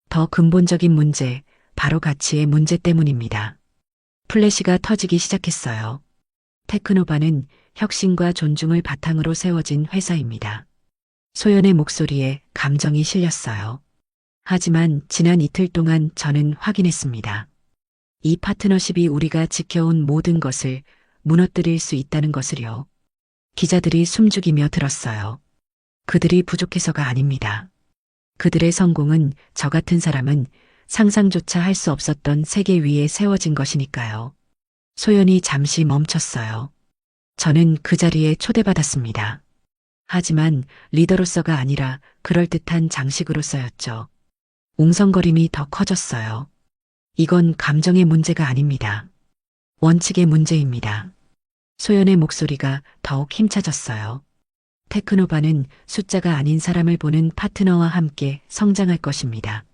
더 근본적인 문제, 바로 가치의 문제 때문입니다. 플래시가 터지기 시작했어요. 테크노바는 혁신과 존중을 바탕으로 세워진 회사입니다. 소연의 목소리에 감정이 실렸어요. 하지만 지난 이틀 동안 저는 확인했습니다. 이 파트너십이 우리가 지켜온 모든 것을 무너뜨릴 수 있다는 것을요. 기자들이 숨죽이며 들었어요. 그들이 부족해서가 아닙니다. 그들의 성공은 저 같은 사람은 상상조차 할 수 없었던 세계 위에 세워진 것이니까요. 소연이 잠시 멈췄어요. 저는 그 자리에 초대받았습니다. 하지만 리더로서가 아니라 그럴듯한 장식으로서였죠. 웅성거림이 더 커졌어요. 이건 감정의 문제가 아닙니다. 원칙의 문제입니다. 소연의 목소리가 더욱 힘차졌어요. 테크노바는 숫자가 아닌 사람을 보는 파트너와 함께 성장할 것입니다.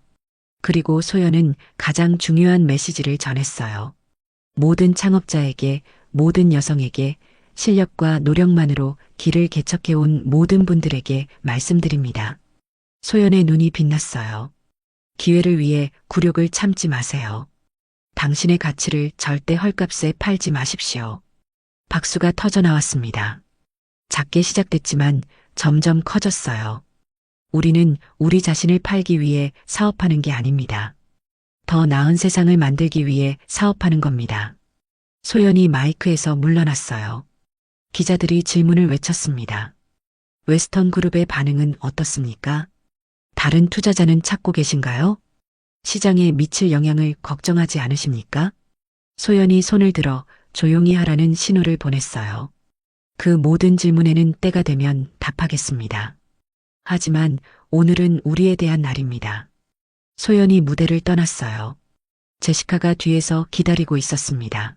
그리고 소연은 가장 중요한 메시지를 전했어요. 모든 창업자에게, 모든 여성에게 실력과 노력만으로 길을 개척해온 모든 분들에게 말씀드립니다. 소연의 눈이 빛났어요. 기회를 위해 굴욕을 참지 마세요. 당신의 가치를 절대 헐값에 팔지 마십시오. 박수가 터져 나왔습니다. 작게 시작됐지만 점점 커졌어요. 우리는 우리 자신을 팔기 위해 사업하는 게 아닙니다. 더 나은 세상을 만들기 위해 사업하는 겁니다. 소연이 마이크에서 물러났어요. 기자들이 질문을 외쳤습니다. 웨스턴 그룹의 반응은 어떻습니까? 다른 투자자는 찾고 계신가요? 시장에 미칠 영향을 걱정하지 않으십니까? 소연이 손을 들어 조용히 하라는 신호를 보냈어요. 그 모든 질문에는 때가 되면 답하겠습니다. 하지만 오늘은 우리에 대한 날입니다. 소연이 무대를 떠났어요. 제시카가 뒤에서 기다리고 있었습니다.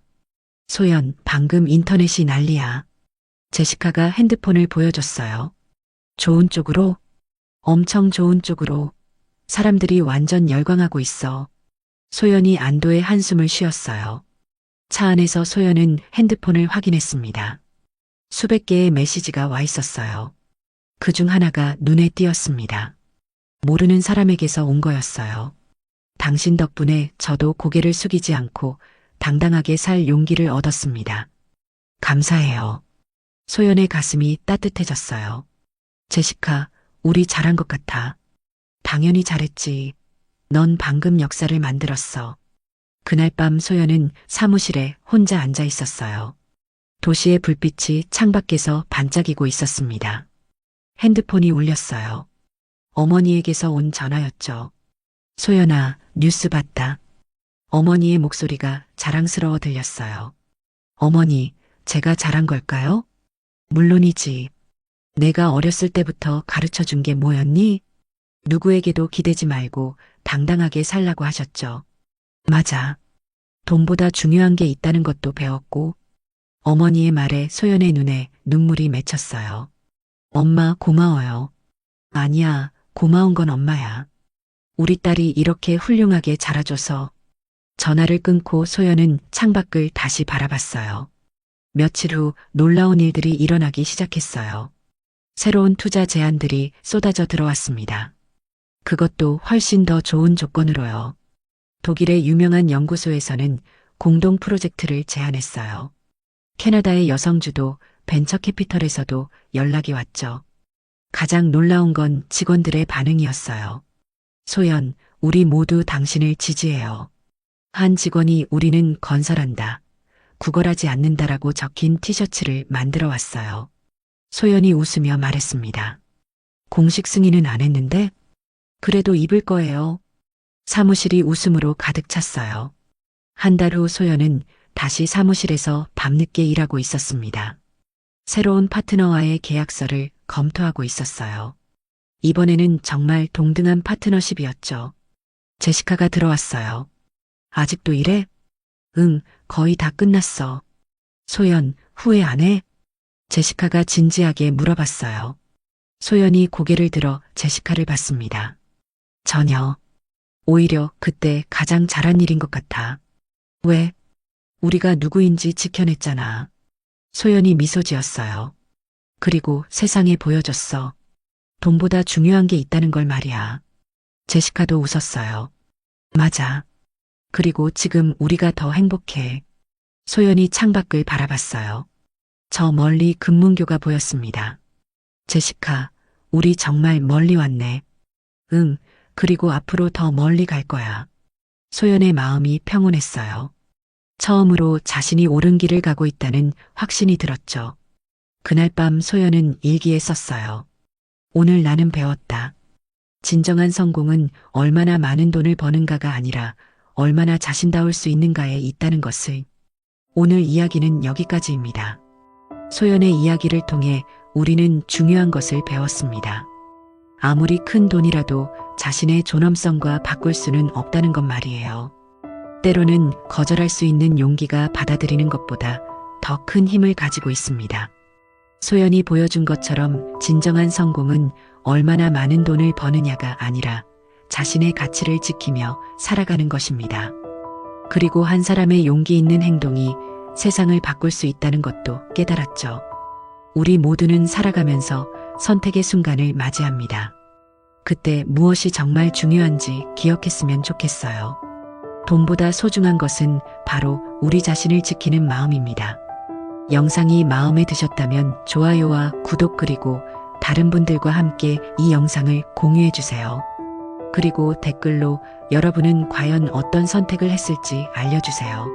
소연, 방금 인터넷이 난리야. 제시카가 핸드폰을 보여줬어요. 좋은 쪽으로? 엄청 좋은 쪽으로. 사람들이 완전 열광하고 있어. 소연이 안도의 한숨을 쉬었어요. 차 안에서 소연은 핸드폰을 확인했습니다. 수백 개의 메시지가 와 있었어요. 그 중 하나가 눈에 띄었습니다. 모르는 사람에게서 온 거였어요. 당신 덕분에 저도 고개를 숙이지 않고 당당하게 살 용기를 얻었습니다. 감사해요. 소연의 가슴이 따뜻해졌어요. 제시카, 우리 잘한 것 같아. 당연히 잘했지. 넌 방금 역사를 만들었어. 그날 밤 소연은 사무실에 혼자 앉아 있었어요. 도시의 불빛이 창밖에서 반짝이고 있었습니다. 핸드폰이 울렸어요. 어머니에게서 온 전화였죠. 소연아, 뉴스 봤다. 어머니의 목소리가 자랑스러워 들렸어요. 어머니, 제가 잘한 걸까요? 물론이지. 내가 어렸을 때부터 가르쳐 준 게 뭐였니? 누구에게도 기대지 말고 당당하게 살라고 하셨죠. 맞아. 돈보다 중요한 게 있다는 것도 배웠고, 어머니의 말에 소연의 눈에 눈물이 맺혔어요. 엄마 고마워요. 아니야, 고마운 건 엄마야. 우리 딸이 이렇게 훌륭하게 자라줘서. 전화를 끊고 소연은 창밖을 다시 바라봤어요. 며칠 후 놀라운 일들이 일어나기 시작했어요. 새로운 투자 제안들이 쏟아져 들어왔습니다. 그것도 훨씬 더 좋은 조건으로요. 독일의 유명한 연구소에서는 공동 프로젝트를 제안했어요. 캐나다의 여성주도 벤처 캐피털에서도 연락이 왔죠. 가장 놀라운 건 직원들의 반응이었어요. 소연, 우리 모두 당신을 지지해요. 한 직원이 우리는 건설한다, 구걸하지 않는다라고 적힌 티셔츠를 만들어 왔어요. 소연이 웃으며 말했습니다. 공식 승인은 안 했는데? 그래도 입을 거예요. 사무실이 웃음으로 가득 찼어요. 한 달 후 소연은 다시 사무실에서 밤늦게 일하고 있었습니다. 새로운 파트너와의 계약서를 검토하고 있었어요. 이번에는 정말 동등한 파트너십이었죠. 제시카가 들어왔어요. 아직도 일해? 응, 거의 다 끝났어. 소연, 후회 안 해? 제시카가 진지하게 물어봤어요. 소연이 고개를 들어 제시카를 봤습니다. 전혀. 오히려 그때 가장 잘한 일인 것 같아. 왜? 우리가 누구인지 지켜냈잖아. 소연이 미소 지었어요. 그리고 세상에 보여줬어. 돈보다 중요한 게 있다는 걸 말이야. 제시카도 웃었어요. 맞아. 그리고 지금 우리가 더 행복해. 소연이 창밖을 바라봤어요. 저 멀리 금문교가 보였습니다. 제시카, 우리 정말 멀리 왔네. 응, 그리고 앞으로 더 멀리 갈 거야. 소연의 마음이 평온했어요. 처음으로 자신이 옳은 길을 가고 있다는 확신이 들었죠. 그날 밤 소연은 일기에 썼어요. 오늘 나는 배웠다. 진정한 성공은 얼마나 많은 돈을 버는가가 아니라 얼마나 자신다울 수 있는가에 있다는 것을. 오늘 이야기는 여기까지입니다. 소연의 이야기를 통해 우리는 중요한 것을 배웠습니다. 아무리 큰 돈이라도 자신의 존엄성과 바꿀 수는 없다는 것 말이에요. 때로는 거절할 수 있는 용기가 받아들이는 것보다 더 큰 힘을 가지고 있습니다. 소연이 보여준 것처럼 진정한 성공은 얼마나 많은 돈을 버느냐가 아니라 자신의 가치를 지키며 살아가는 것입니다. 그리고 한 사람의 용기 있는 행동이 세상을 바꿀 수 있다는 것도 깨달았죠. 우리 모두는 살아가면서 선택의 순간을 맞이합니다. 그때 무엇이 정말 중요한지 기억했으면 좋겠어요. 돈보다 소중한 것은 바로 우리 자신을 지키는 마음입니다. 영상이 마음에 드셨다면 좋아요와 구독 그리고 다른 분들과 함께 이 영상을 공유해 주세요. 그리고 댓글로 여러분은 과연 어떤 선택을 했을지 알려주세요.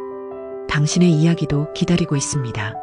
당신의 이야기도 기다리고 있습니다.